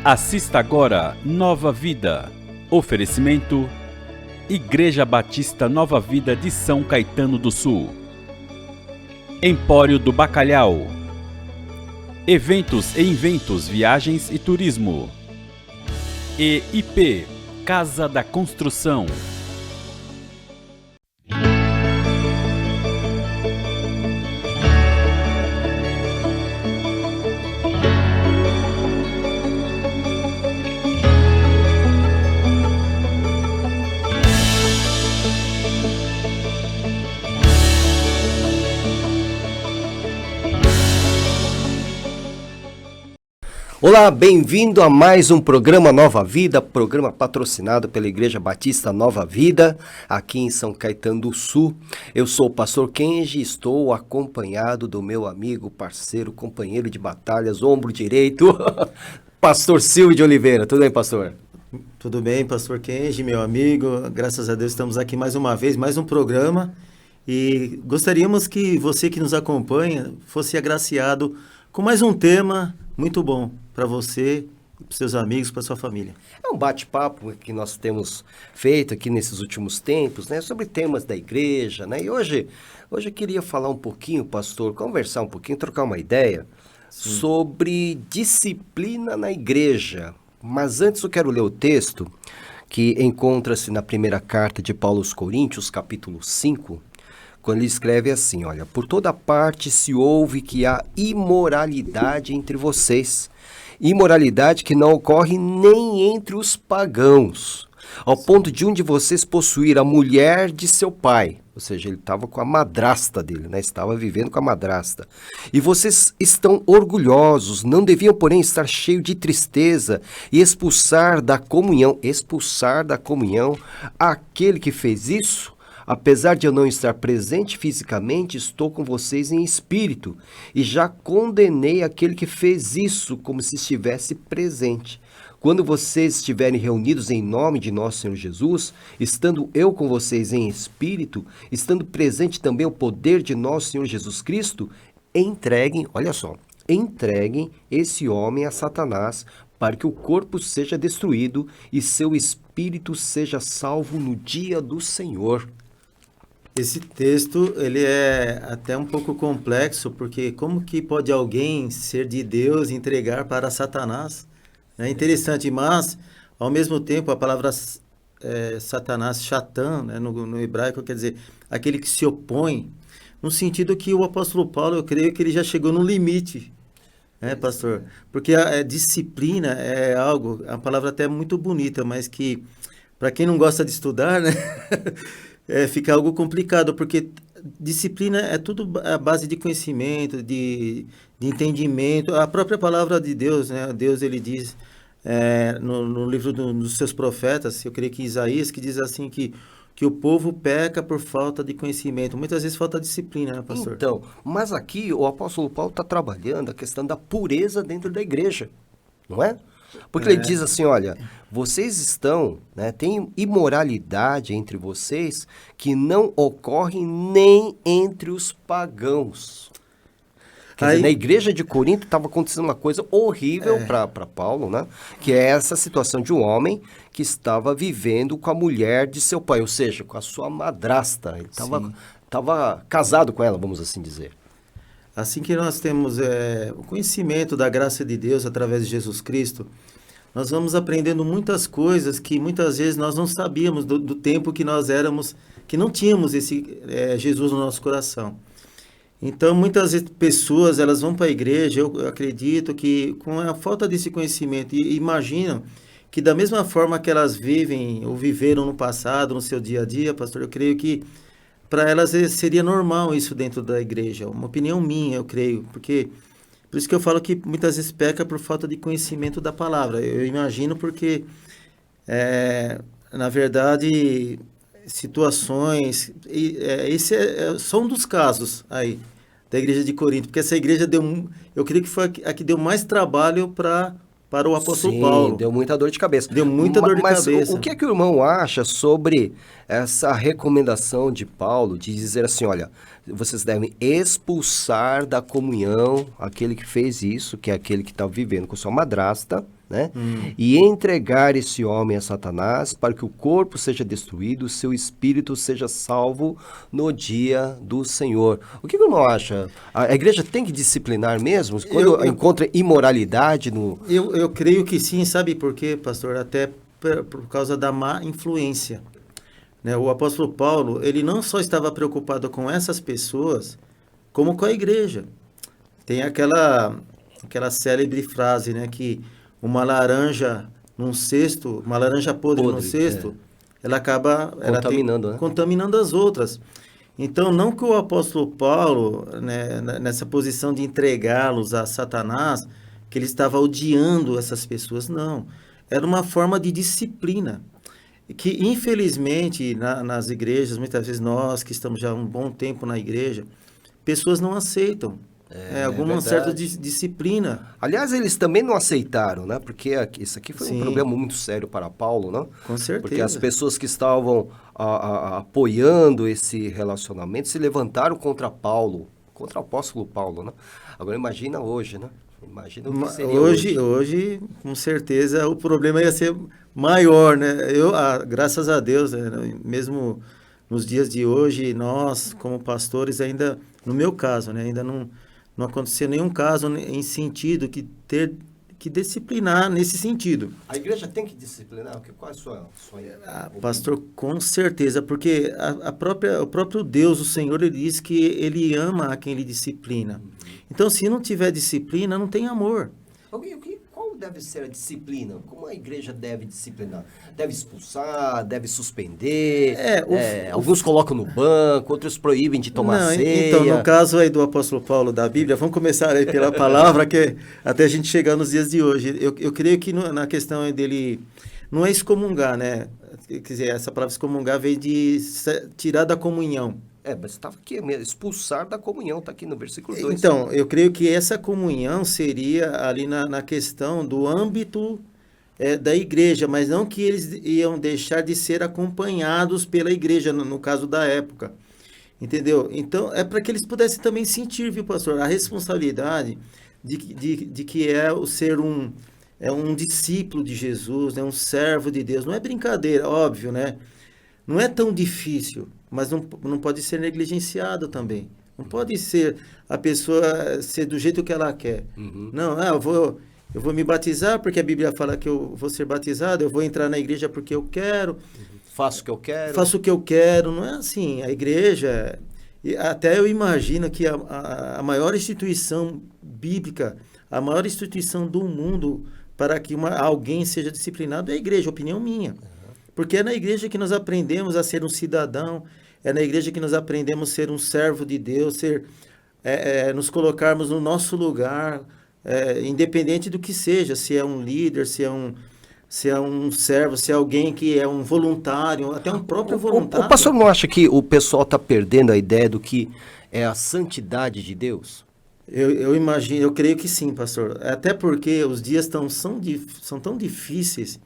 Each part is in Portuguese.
Assista agora Nova Vida. Oferecimento: Igreja Batista Nova Vida de São Caetano do Sul. Empório do Bacalhau. Eventos e Inventos, Viagens e Turismo. E IP, Casa da Construção. Olá, bem-vindo a mais um programa Nova Vida, programa patrocinado pela Igreja Batista Nova Vida, aqui em São Caetano do Sul. Eu sou o pastor Kenji e estou acompanhado do meu amigo, parceiro, companheiro de batalhas, ombro direito, pastor Silvio de Oliveira. Tudo bem, pastor? Tudo bem, pastor Kenji, meu amigo. Graças a Deus estamos aqui mais uma vez, mais um programa. E gostaríamos que você que nos acompanha fosse agraciado com mais um tema muito bom para você, para seus amigos, para sua família. É um bate-papo que nós temos feito aqui nesses últimos tempos, né, sobre temas da igreja, né? E hoje eu queria falar um pouquinho, pastor, conversar um pouquinho, trocar uma ideia sobre disciplina na igreja. Mas antes eu quero ler o texto que encontra-se na primeira carta de Paulo aos Coríntios, capítulo 5, quando ele escreve assim, olha: por toda parte se ouve que há imoralidade entre vocês, imoralidade que não ocorre nem entre os pagãos, ao ponto de um de vocês possuir a mulher de seu pai. Ou seja, ele estava com a madrasta dele, né? Estava vivendo com a madrasta. E vocês estão orgulhosos, não deviam, porém, estar cheios de tristeza e expulsar da comunhão aquele que fez isso. Apesar de eu não estar presente fisicamente, estou com vocês em espírito e já condenei aquele que fez isso como se estivesse presente. Quando vocês estiverem reunidos em nome de nosso Senhor Jesus, estando eu com vocês em espírito, estando presente também o poder de nosso Senhor Jesus Cristo, entreguem esse homem a Satanás, para que o corpo seja destruído e seu espírito seja salvo no dia do Senhor. Esse texto, ele é até um pouco complexo, porque como que pode alguém ser de Deus e entregar para Satanás? É interessante, mas, ao mesmo tempo, a palavra Satanás, Satan, né, no hebraico, quer dizer, aquele que se opõe, no sentido que o apóstolo Paulo, eu creio que ele já chegou no limite, né, pastor? Porque a disciplina é algo, a palavra até é muito bonita, mas que, para quem não gosta de estudar, né, fica algo complicado, porque disciplina é tudo a base de conhecimento, de entendimento. A própria palavra de Deus, né? Deus, ele diz no livro dos seus profetas, eu creio que Isaías, que diz assim que o povo peca por falta de conhecimento. Muitas vezes falta disciplina, né, pastor? Então, mas aqui o apóstolo Paulo está trabalhando a questão da pureza dentro da igreja, não é? Porque ele diz assim, olha, vocês estão, né, tem imoralidade entre vocês que não ocorre nem entre os pagãos. Quer dizer, na igreja de Corinto estava acontecendo uma coisa horrível para Paulo, né? Que é essa situação de um homem que estava vivendo com a mulher de seu pai, ou seja, com a sua madrasta. Ele estava casado com ela, vamos assim dizer. Assim que nós temos o conhecimento da graça de Deus através de Jesus Cristo, nós vamos aprendendo muitas coisas que muitas vezes nós não sabíamos do tempo que nós éramos, que não tínhamos esse Jesus no nosso coração. Então, muitas vezes, pessoas, elas vão para a igreja, eu acredito que com a falta desse conhecimento, e imaginam que da mesma forma que elas vivem ou viveram no passado, no seu dia a dia, pastor, eu creio que para elas seria normal isso dentro da igreja. Uma opinião minha, eu creio, porque por isso que eu falo que muitas vezes peca por falta de conhecimento da palavra. Eu imagino porque, na verdade, situações, esse só um dos casos aí da igreja de Corinto, porque essa igreja eu creio que foi a que deu mais trabalho para o apóstolo Paulo. Deu muita dor de cabeça. Deu muita dor de cabeça. Mas o que é que o irmão acha sobre essa recomendação de Paulo de dizer assim, olha, vocês devem expulsar da comunhão aquele que fez isso, que é aquele que está vivendo com sua madrasta, né? E entregar esse homem a Satanás para que o corpo seja destruído, seu espírito seja salvo no dia do Senhor. O que o irmão acha? A igreja tem que disciplinar mesmo? Quando encontra imoralidade no... Eu creio que sim, sabe por quê, pastor? Até por causa da má influência. Né? O apóstolo Paulo, ele não só estava preocupado com essas pessoas, como com a igreja. Tem aquela célebre frase, né, que uma laranja num cesto, uma laranja podre num cesto, ela acaba contaminando as outras. Então, não que o apóstolo Paulo, né, nessa posição de entregá-los a Satanás, que ele estava odiando essas pessoas, não. Era uma forma de disciplina. Que, infelizmente, nas igrejas, muitas vezes nós que estamos já há um bom tempo na igreja, pessoas não aceitam. Alguma certa disciplina. Aliás, eles também não aceitaram, né? Porque isso aqui foi um problema muito sério para Paulo, né? Com certeza. Porque as pessoas que estavam apoiando esse relacionamento se levantaram contra Paulo, contra o apóstolo Paulo, né? Agora imagina hoje, né? Imagina o que seria hoje, com certeza, o problema ia ser maior, né? Graças a Deus, né? Mesmo nos dias de hoje, nós, como pastores, ainda, no meu caso, né? Ainda não aconteceu nenhum caso em sentido que ter que disciplinar nesse sentido. A igreja tem que disciplinar? Qual é a sua pastor, com certeza, porque o próprio Deus, o Senhor, ele diz que ele ama a quem ele disciplina. Então, se não tiver disciplina, não tem amor. Qual deve ser a disciplina? Como a igreja deve disciplinar? Deve expulsar? Deve suspender? Alguns colocam no banco, outros proíbem de tomar ceia. Então, no caso aí do apóstolo Paulo da Bíblia, vamos começar aí pela palavra, que até a gente chegar nos dias de hoje. Eu creio que na questão dele, não é excomungar, né? Quer dizer, essa palavra excomungar veio de tirar da comunhão. Mas estava aqui mesmo, expulsar da comunhão, está aqui no versículo 2. Então, eu creio que essa comunhão seria ali na questão do âmbito da igreja, mas não que eles iam deixar de ser acompanhados pela igreja, no caso da época. Entendeu? Então, é para que eles pudessem também sentir, viu, pastor, a responsabilidade de que é o ser um discípulo de Jesus, né, um servo de Deus. Não é brincadeira, óbvio, né? Não é tão difícil, mas não pode ser negligenciado também. Não pode ser a pessoa ser do jeito que ela quer. Não, eu vou me batizar porque a Bíblia fala que eu vou ser batizado, eu vou entrar na igreja porque eu quero. Faço o que eu quero. Faço o que eu quero. Não é assim. A igreja, até eu imagino que a maior instituição bíblica, a maior instituição do mundo para que alguém seja disciplinado é a igreja, opinião minha. Porque é na igreja que nós aprendemos a ser um cidadão, é na igreja que nós aprendemos a ser um servo de Deus, nos colocarmos no nosso lugar, independente do que seja, se é um líder, se é um servo, se é alguém que é um voluntário, até um próprio voluntário. O pastor não acha que o pessoal está perdendo a ideia do que é a santidade de Deus? Eu imagino, eu creio que sim, pastor. Até porque os dias são tão difíceis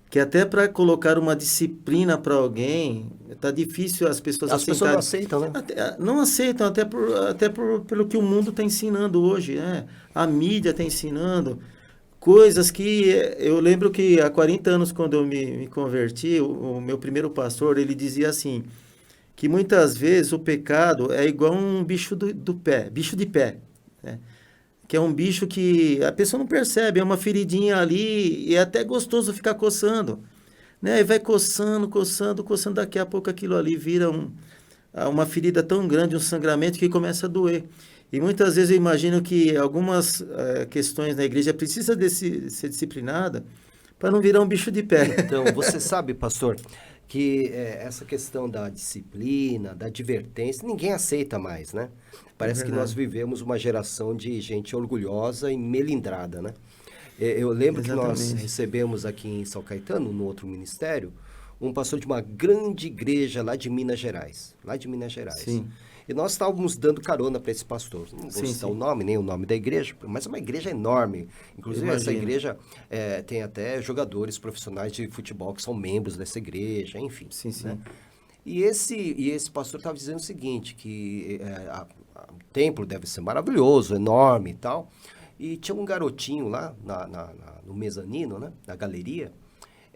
que até para colocar uma disciplina para alguém, tá difícil as pessoas aceitarem. As pessoas não aceitam, né? Não aceitam, até pelo que o mundo está ensinando hoje, né? A mídia está ensinando coisas que... Eu lembro que há 40 anos, quando eu me converti, o meu primeiro pastor, ele dizia assim, que muitas vezes o pecado é igual um bicho bicho de pé, né? Que é um bicho que a pessoa não percebe, é uma feridinha ali e é até gostoso ficar coçando, né? E vai coçando, daqui a pouco aquilo ali vira uma ferida tão grande, um sangramento que começa a doer. E muitas vezes eu imagino que algumas questões na igreja precisam ser disciplinada para não virar um bicho de pé. Então, você sabe, pastor, que essa questão da disciplina, da advertência, ninguém aceita mais, né? Parece que nós vivemos uma geração de gente orgulhosa e melindrada, né? Eu lembro que nós recebemos aqui em São Caetano, no outro ministério, um pastor de uma grande igreja lá de Minas Gerais. Sim. E nós estávamos dando carona para esse pastor. Não vou citar o nome, nem o nome da igreja, mas é uma igreja enorme. Inclusive, essa igreja tem até jogadores profissionais de futebol que são membros dessa igreja, enfim. Sim. Né? E esse pastor estava dizendo o seguinte, que o templo deve ser maravilhoso, enorme e tal. E tinha um garotinho lá no mezanino, né, na galeria.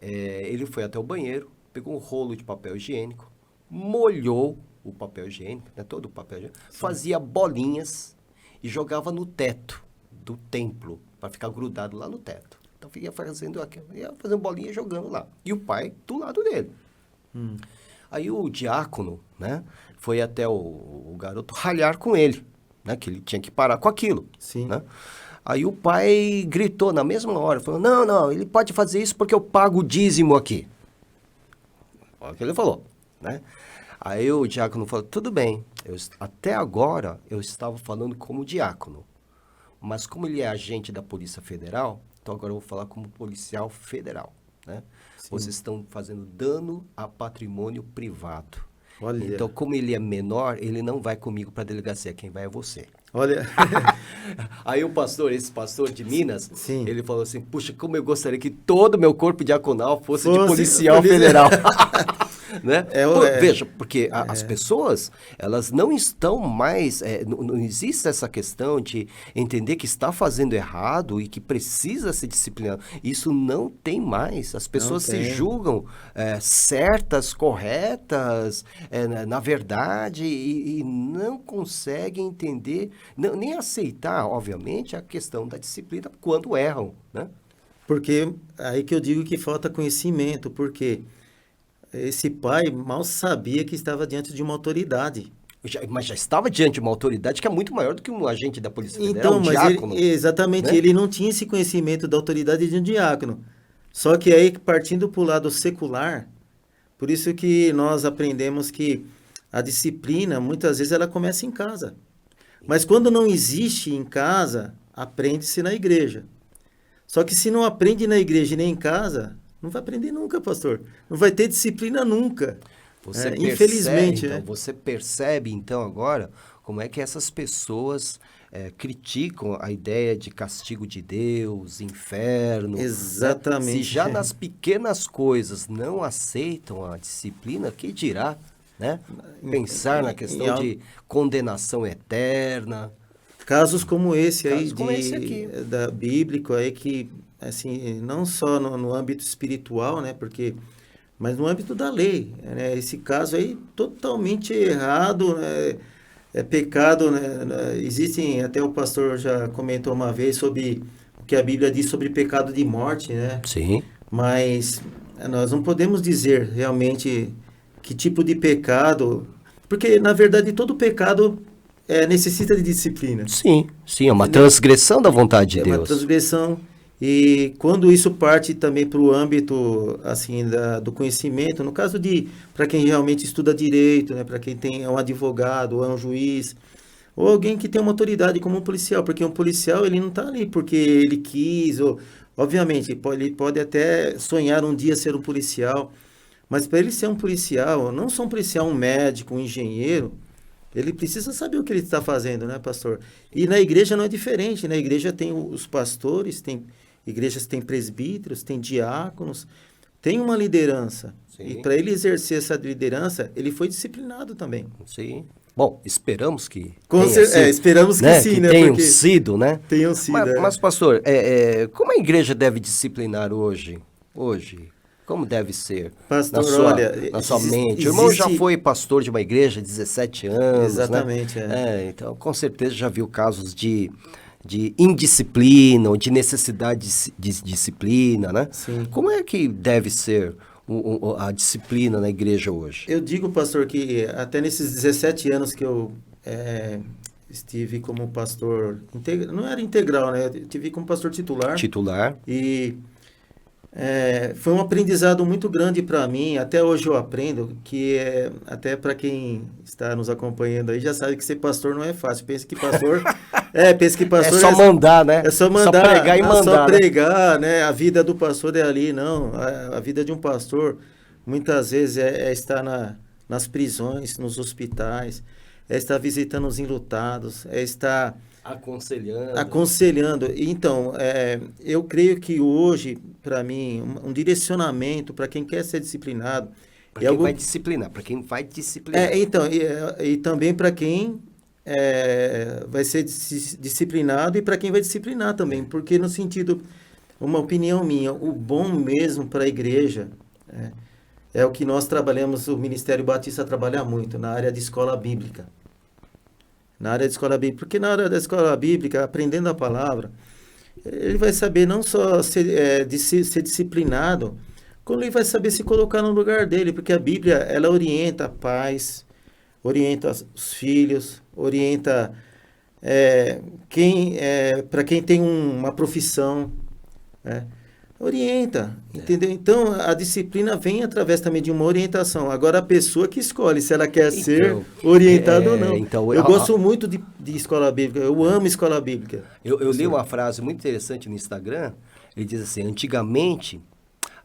Ele foi até o banheiro, pegou um rolo de papel higiênico, molhou o papel higiênico, né, todo o papel higiênico, fazia bolinhas e jogava no teto do templo, para ficar grudado lá no teto. Então ia fazendo bolinha e jogando lá. E o pai do lado dele. Aí o diácono, né, foi até o garoto ralhar com ele, né, que ele tinha que parar com aquilo. Sim. Né? Aí o pai gritou na mesma hora, falou, não, ele pode fazer isso porque eu pago o dízimo aqui. Olha o que ele falou, né? Aí o diácono falou, tudo bem, até agora eu estava falando como diácono, mas como ele é agente da Polícia Federal, então agora eu vou falar como policial federal, né? Sim. Vocês estão fazendo dano a patrimônio privado. Olha. Então, como ele é menor, ele não vai comigo para a delegacia, quem vai é você. Olha. Aí esse pastor de Minas, Sim. ele falou assim, puxa, como eu gostaria que todo o meu corpo diaconal fosse de policial federal. Né? Veja, porque as pessoas, elas não estão mais, não existe essa questão de entender que está fazendo errado e que precisa se disciplinar. Isso não tem mais. As pessoas se julgam certas, corretas, na verdade, e não conseguem entender, nem aceitar, obviamente, a questão da disciplina quando erram, né? Porque aí que eu digo que falta conhecimento, porque esse pai mal sabia que estava diante de uma autoridade. Mas já estava diante de uma autoridade que é muito maior do que um agente da Polícia Federal, então, um mas diácono. Exatamente, né? Ele não tinha esse conhecimento da autoridade de um diácono. Só que aí, partindo para o lado secular, por isso que nós aprendemos que a disciplina, muitas vezes, ela começa em casa. Mas quando não existe em casa, aprende-se na igreja. Só que se não aprende na igreja e nem em casa, não vai aprender nunca, pastor. Não vai ter disciplina nunca. Infelizmente. Então, você percebe, então, agora, como é que essas pessoas criticam a ideia de castigo de Deus, inferno. Exatamente. Né? Se já nas pequenas coisas não aceitam a disciplina, que dirá, né? Pensar na questão de condenação eterna. Casos como esse aí, da bíblico, aí que, assim, não só no âmbito espiritual, né, mas no âmbito da lei, né, esse caso aí totalmente errado, né, é pecado, né, existem, até o pastor já comentou uma vez sobre o que a Bíblia diz sobre pecado de morte, né? Sim. Mas nós não podemos dizer realmente que tipo de pecado, porque na verdade todo pecado necessita de disciplina. Sim, é uma transgressão da vontade de Deus. É uma transgressão, e quando isso parte também para o âmbito assim, do conhecimento, no caso para quem realmente estuda direito, né, para quem é um advogado, ou é um juiz, ou alguém que tem uma autoridade como um policial, porque um policial ele não está ali porque ele quis, ou, obviamente, ele pode até sonhar um dia ser um policial, mas para ele ser um policial, não só um policial, um médico, um engenheiro, ele precisa saber o que ele está fazendo, né, pastor? E na igreja não é diferente. Na igreja tem os pastores, igrejas têm presbíteros, tem diáconos, tem uma liderança. Sim. E para ele exercer essa liderança, ele foi disciplinado também. Sim. Bom, esperamos que esperamos que sim, que né? Tenham sido, né? Tenham sido. Mas pastor, como a igreja deve disciplinar hoje? Como deve ser? Pastor, na sua mente. O irmão já foi pastor de uma igreja há 17 anos. Exatamente. Né? Então, com certeza já viu casos de indisciplina ou de necessidade de disciplina, né? Sim. Como é que deve ser a disciplina na igreja hoje? Eu digo, pastor, que até nesses 17 anos que eu estive como pastor, não era integral, né? Eu estive como pastor titular. E foi um aprendizado muito grande para mim, até hoje eu aprendo, que até para quem está nos acompanhando aí já sabe que ser pastor não é fácil. Pensa que pastor é só mandar, né? É só mandar, só pregar e mandar. Só pregar, né? A vida do pastor é ali, não. A vida de um pastor muitas vezes é estar nas prisões, nos hospitais, é estar visitando os enlutados, é estar aconselhando. Então, eu creio que hoje, para mim, um direcionamento para quem quer ser disciplinado Para quem vai disciplinar, para quem vai disciplinar. Então, e também para quem vai ser disciplinado e para quem vai disciplinar também, porque no sentido, uma opinião minha, o bom mesmo para a igreja é o que nós trabalhamos, o Ministério Batista trabalha muito, na área de escola bíblica. Na área de escola bíblica, porque na área da escola bíblica, aprendendo a palavra, ele vai saber não só ser disciplinado, como ele vai saber se colocar no lugar dele, porque a Bíblia, ela orienta pais, orienta os filhos, orienta para quem tem uma profissão, orienta, entendeu? Então, a disciplina vem através também de uma orientação. Agora, a pessoa que escolhe se ela quer ser orientada ou não. Então, eu gosto muito de escola bíblica, eu amo escola bíblica. Eu li uma frase muito interessante no Instagram, ele diz assim, antigamente,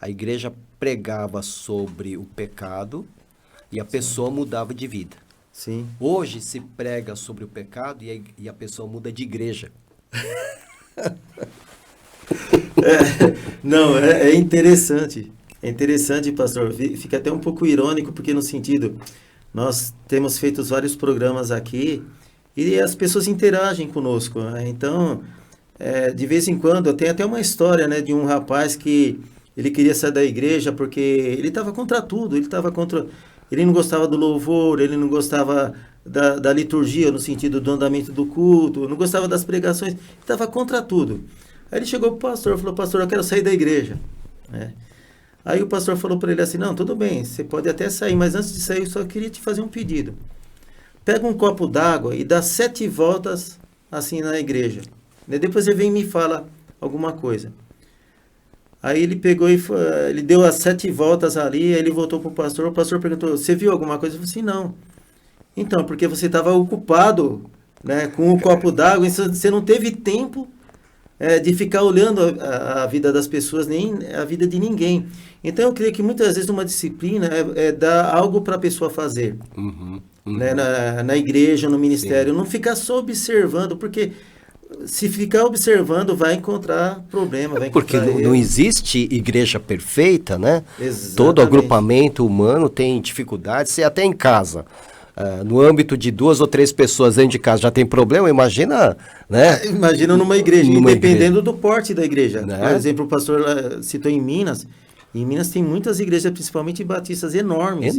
a igreja pregava sobre o pecado e a pessoa mudava de vida. Sim. Hoje se prega sobre o pecado e a pessoa muda de igreja. É interessante. É interessante, pastor. Fica até um pouco irônico, porque no sentido, nós temos feito vários programas aqui e as pessoas interagem conosco. Né? Então, de vez em quando, eu tenho até uma história, né, de um rapaz que ele queria sair da igreja porque ele estava contra tudo. Ele não gostava do louvor, ele não gostava da liturgia, no sentido do andamento do culto, não gostava das pregações, estava contra tudo. Aí ele chegou para o pastor, falou, pastor, eu quero sair da igreja. Aí o pastor falou para ele assim, não, tudo bem, você pode até sair, mas antes de sair eu só queria te fazer um pedido. Pega um copo d'água e dá 7 voltas assim na igreja. Depois você vem e me fala alguma coisa. Aí ele pegou ele deu as 7 voltas ali, aí ele voltou para o pastor perguntou, você viu alguma coisa? Eu falei assim, não. Então, porque você estava ocupado, né, com o copo d'água, você não teve tempo de ficar olhando a vida das pessoas, nem a vida de ninguém. Então, eu creio que muitas vezes uma disciplina é dar algo para a pessoa fazer. Né, na igreja, no ministério. Sim. Não ficar só observando, porque se ficar observando, vai encontrar problema. Porque não existe igreja perfeita, né? Exatamente. Todo agrupamento humano tem dificuldades, e até em casa. No âmbito de 2 ou 3 pessoas dentro de casa já tem problema, imagina, né? Imagina numa igreja, dependendo do porte da igreja. Né? Por exemplo, o pastor citou em Minas. Em Minas tem muitas igrejas, principalmente batistas, enormes.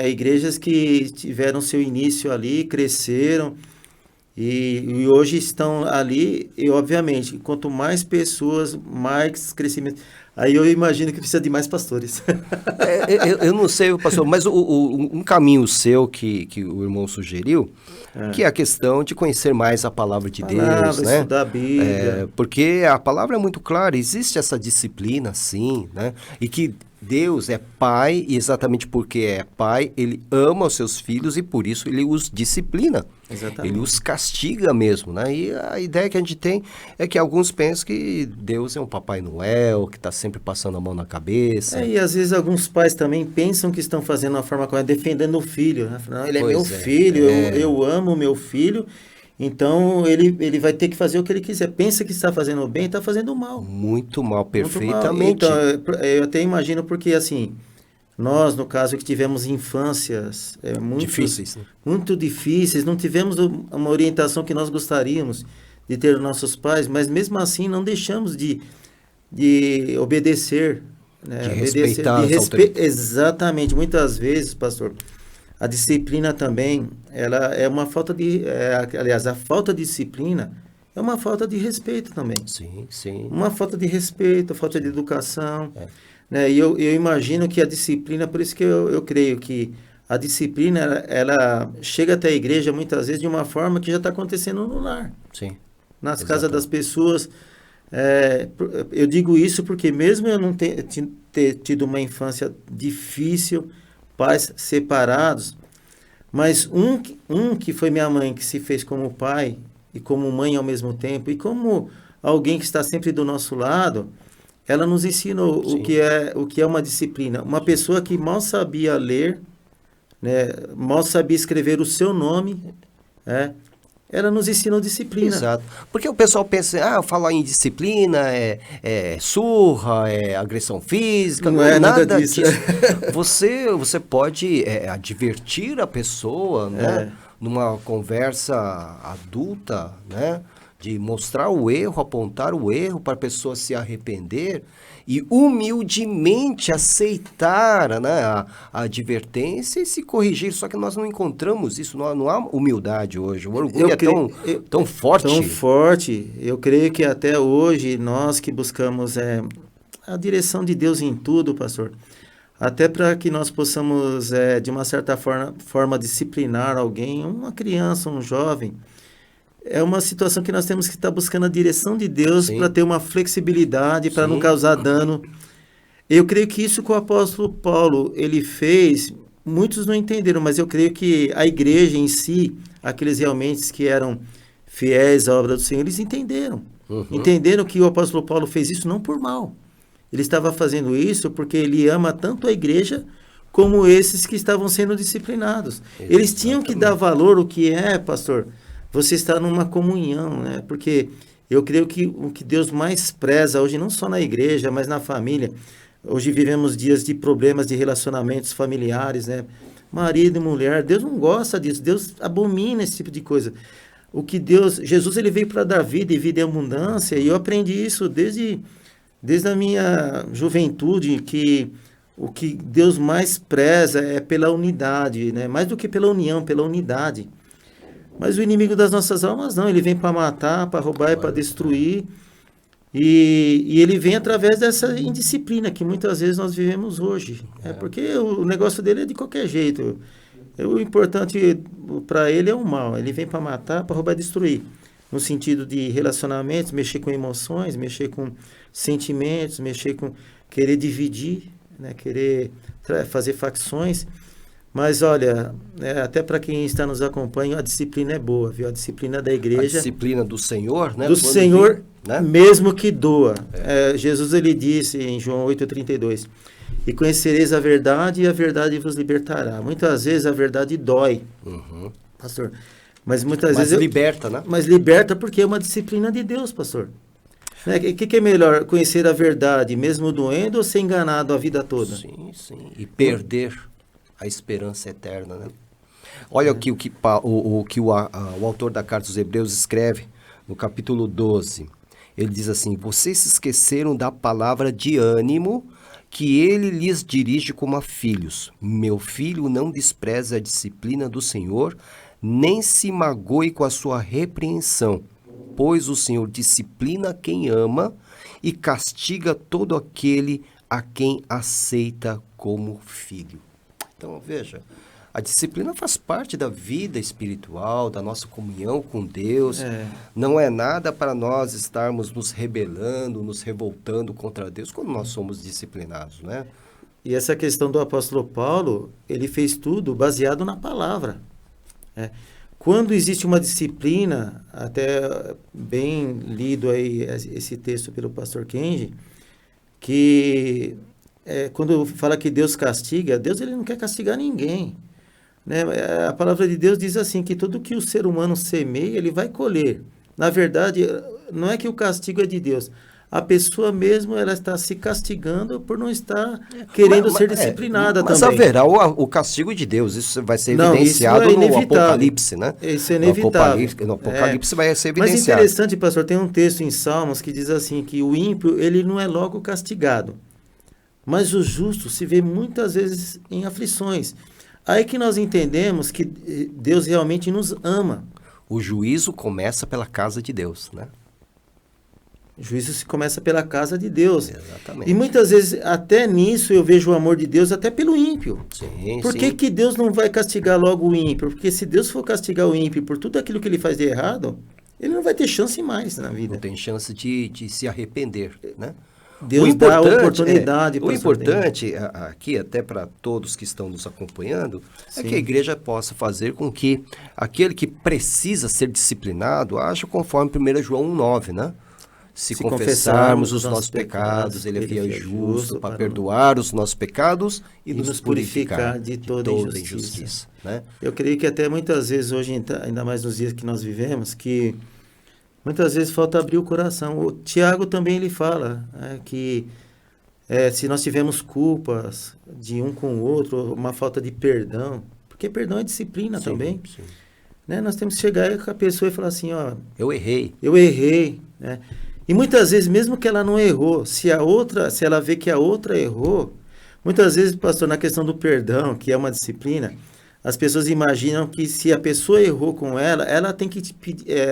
Igrejas que tiveram seu início ali, cresceram e hoje estão ali. E, obviamente, quanto mais pessoas, mais crescimento. Aí eu imagino que precisa de mais pastores. Eu não sei, pastor, mas um caminho seu que o irmão sugeriu, que é a questão de conhecer mais a palavra de Deus, né? Estudar a Bíblia. Porque a palavra é muito clara, existe essa disciplina, sim, né? E que Deus é pai, e exatamente porque é pai, ele ama os seus filhos e por isso ele os disciplina. Exatamente. Ele os castiga mesmo, né? E a ideia que a gente tem é que alguns pensam que Deus é um Papai Noel, que está sempre passando a mão na cabeça. E às vezes alguns pais também pensam que estão fazendo uma forma correta, defendendo o filho. Né? Não, ele é meu filho, eu amo o meu filho, então ele vai ter que fazer o que ele quiser. Pensa que está fazendo o bem, está fazendo o mal. Muito mal, perfeitamente. Muito mal. Então, eu até imagino porque, assim, nós, no caso, que tivemos infâncias muito difíceis, não tivemos uma orientação que nós gostaríamos de ter dos nossos pais, mas mesmo assim não deixamos de obedecer. Né? De respeitar as autoridades. Exatamente. Muitas vezes, pastor, a disciplina também, ela é uma falta de... aliás, a falta de disciplina é uma falta de respeito também. Sim, sim. Uma falta de respeito, falta de educação. Né? E eu imagino que a disciplina, por isso que eu creio que a disciplina, ela chega até a igreja muitas vezes de uma forma que já está acontecendo no lar. Sim. Nas casas das pessoas. Eu digo isso porque mesmo eu não ter tido uma infância difícil, pais separados, mas um que foi minha mãe, que se fez como pai e como mãe ao mesmo tempo, e como alguém que está sempre do nosso lado, ela nos ensinou o que é uma disciplina. Uma pessoa que mal sabia ler, né, mal sabia escrever o seu nome, ela nos ensinou disciplina. Exato. Porque o pessoal pensa, falar em disciplina é surra, é agressão física, Não é nada disso. Você pode advertir a pessoa, né? Numa conversa adulta, né? De mostrar o erro, apontar o erro para a pessoa se arrepender e humildemente aceitar, né, a advertência e se corrigir. Só que nós não encontramos isso, não há humildade hoje. O orgulho tão forte. Tão forte. Eu creio que até hoje nós que buscamos a direção de Deus em tudo, pastor, até para que nós possamos, de uma certa forma, disciplinar alguém, uma criança, um jovem, é uma situação que nós temos que estar buscando a direção de Deus para ter uma flexibilidade, para não causar dano. Eu creio que isso que o apóstolo Paulo ele fez, muitos não entenderam, mas eu creio que a igreja em si, aqueles realmente que eram fiéis à obra do Senhor, eles entenderam. Entenderam que o apóstolo Paulo fez isso não por mal. Ele estava fazendo isso porque ele ama tanto a igreja como esses que estavam sendo disciplinados. Exatamente. Eles tinham que dar valor ao que pastor, você está numa comunhão, né? Porque eu creio que o que Deus mais preza hoje, não só na igreja, mas na família. Hoje vivemos dias de problemas de relacionamentos familiares, né? Marido e mulher, Deus não gosta disso, Deus abomina esse tipo de coisa. Jesus ele veio para dar vida e vida em abundância, e eu aprendi isso desde a minha juventude, que o que Deus mais preza é pela unidade, né? Mais do que pela união, pela unidade. Mas o inimigo das nossas almas não, ele vem para matar, para roubar e para destruir. E ele vem através dessa indisciplina que muitas vezes nós vivemos hoje. Porque o negócio dele é de qualquer jeito. O importante para ele é o mal. Ele vem para matar, para roubar e destruir. No sentido de relacionamentos, mexer com emoções, mexer com sentimentos, mexer com querer dividir, né? Querer fazer facções. Mas olha, até para quem está nos acompanhando, a disciplina é boa, viu? A disciplina da igreja. A disciplina do Senhor, né? Do Senhor, né? Mesmo que doa. Jesus ele disse em João 8,32, e conhecereis a verdade e a verdade vos libertará. Muitas vezes a verdade dói, pastor. Mas muitas vezes... liberta, né? Mas liberta porque é uma disciplina de Deus, pastor. O que é melhor? Conhecer a verdade mesmo doendo ou ser enganado a vida toda? Sim. E perder a esperança eterna, né? Olha o que o autor da Carta aos Hebreus escreve no capítulo 12. Ele diz assim: vocês se esqueceram da palavra de ânimo que ele lhes dirige como a filhos. Meu filho, não despreze a disciplina do Senhor, nem se magoe com a sua repreensão, pois o Senhor disciplina quem ama e castiga todo aquele a quem aceita como filho. Então, veja, a disciplina faz parte da vida espiritual, da nossa comunhão com Deus. Não é nada para nós estarmos nos rebelando, nos revoltando contra Deus quando nós somos disciplinados, né? E essa questão do apóstolo Paulo, ele fez tudo baseado na palavra. Quando existe uma disciplina, até bem lido aí esse texto pelo pastor Kenji, que... quando fala que Deus castiga, Deus ele não quer castigar ninguém, né? A palavra de Deus diz assim, que tudo que o ser humano semeia, ele vai colher. Na verdade, não é que o castigo é de Deus. A pessoa mesmo, ela está se castigando por não estar querendo ser disciplinada mas também. Mas haverá o castigo de Deus, isso vai ser evidenciado no Apocalipse, né? Isso é inevitável. No Apocalipse vai ser evidenciado. Mas interessante, pastor, tem um texto em Salmos que diz assim, que o ímpio, ele não é logo castigado, mas o justo se vê muitas vezes em aflições. Aí que nós entendemos que Deus realmente nos ama. O juízo começa pela casa de Deus, né? O juízo se começa pela casa de Deus. Exatamente. E muitas vezes, até nisso, eu vejo o amor de Deus até pelo ímpio. Sim, Por que Deus não vai castigar logo o ímpio? Porque se Deus for castigar o ímpio por tudo aquilo que ele faz de errado, ele não vai ter chance mais na vida. Não tem chance de se arrepender, né? Deus dá a oportunidade. O importante aqui, até para todos que estão nos acompanhando, é que a igreja possa fazer com que aquele que precisa ser disciplinado haja conforme 1 João 1,9, né? Se confessarmos os nossos pecados, Ele é fiel e justo para perdoar os nossos pecados e nos purificar de toda injustiça. Né? Eu creio que até muitas vezes hoje, ainda mais nos dias que nós vivemos, que muitas vezes falta abrir o coração. O Tiago também ele fala que se nós tivermos culpas de um com o outro, uma falta de perdão, porque perdão é disciplina também, sim. Né? Nós temos que chegar com a pessoa e falar assim, ó, eu errei, né? E muitas vezes, mesmo que ela não errou, se ela vê que a outra errou, muitas vezes, pastor, na questão do perdão, que é uma disciplina, as pessoas imaginam que se a pessoa errou com ela tem que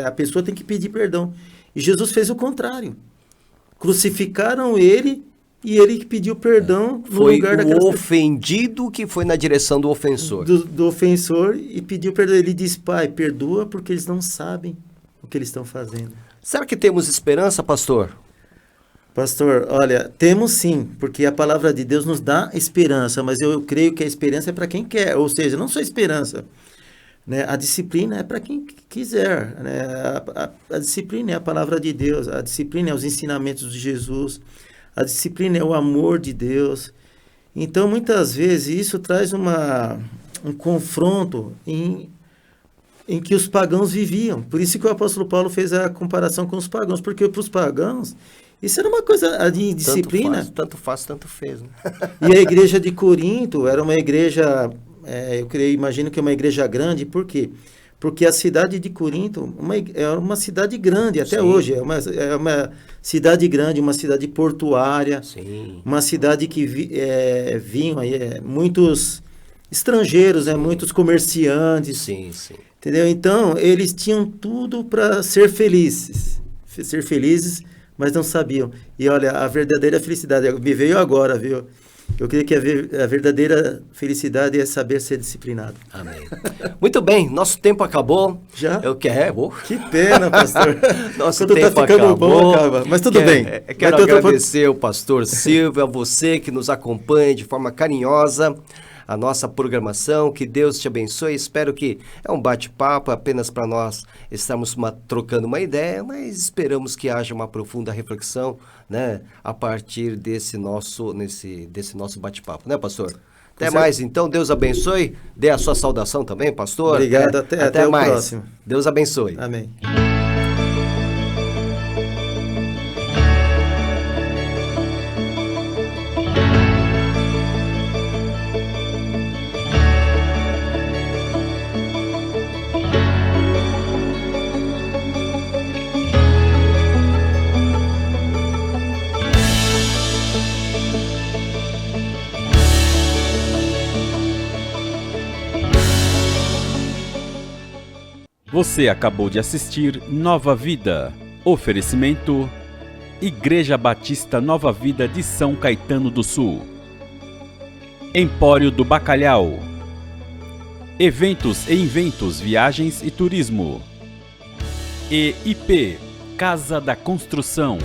a pessoa tem que pedir perdão. E Jesus fez o contrário. Crucificaram ele e ele que pediu perdão no lugar daquela Foi o ofendido que foi na direção do ofensor. Do ofensor e pediu perdão. Ele disse, Pai, perdoa porque eles não sabem o que eles estão fazendo. Será que temos esperança, pastor? Pastor, olha, temos sim, porque a palavra de Deus nos dá esperança, mas eu creio que a esperança é para quem quer, ou seja, não só esperança, né? A disciplina é para quem quiser, né? A disciplina é a palavra de Deus, a disciplina é os ensinamentos de Jesus, a disciplina é o amor de Deus. Então, muitas vezes, isso traz um confronto em que os pagãos viviam. Por isso que o apóstolo Paulo fez a comparação com os pagãos, porque para os pagãos isso era uma coisa de disciplina. Tanto faz, tanto fez. Né? E a igreja de Corinto era uma igreja, imagino que é uma igreja grande, por quê? Porque a cidade de Corinto é uma cidade grande até hoje, é uma cidade grande, uma cidade portuária, uma cidade que vinham aí muitos estrangeiros, muitos comerciantes. Sim. Entendeu? Então, eles tinham tudo para ser felizes, mas não sabiam. E olha, a verdadeira felicidade me veio agora, viu? Eu creio que a verdadeira felicidade é saber ser disciplinado. Amém. Muito bem, nosso tempo acabou. Já? Que pena, pastor. Nosso Quando tempo tá ficando acabou. bom, acaba. Mas tudo bem. Quero agradecer ao pastor Silvio, a você que nos acompanha de forma carinhosa. A nossa programação, que Deus te abençoe. Espero que é um bate-papo apenas para nós estarmos trocando uma ideia, mas esperamos que haja uma profunda reflexão, né, a partir desse nosso bate-papo, né, pastor? Até mais, então, Deus abençoe. Dê a sua saudação também, pastor. Obrigado, até mais. O próximo. Deus abençoe. Amém. Você acabou de assistir Nova Vida. Oferecimento: Igreja Batista Nova Vida de São Caetano do Sul. Empório do Bacalhau. Eventos e Inventos, Viagens e Turismo. EIP, Casa da Construção.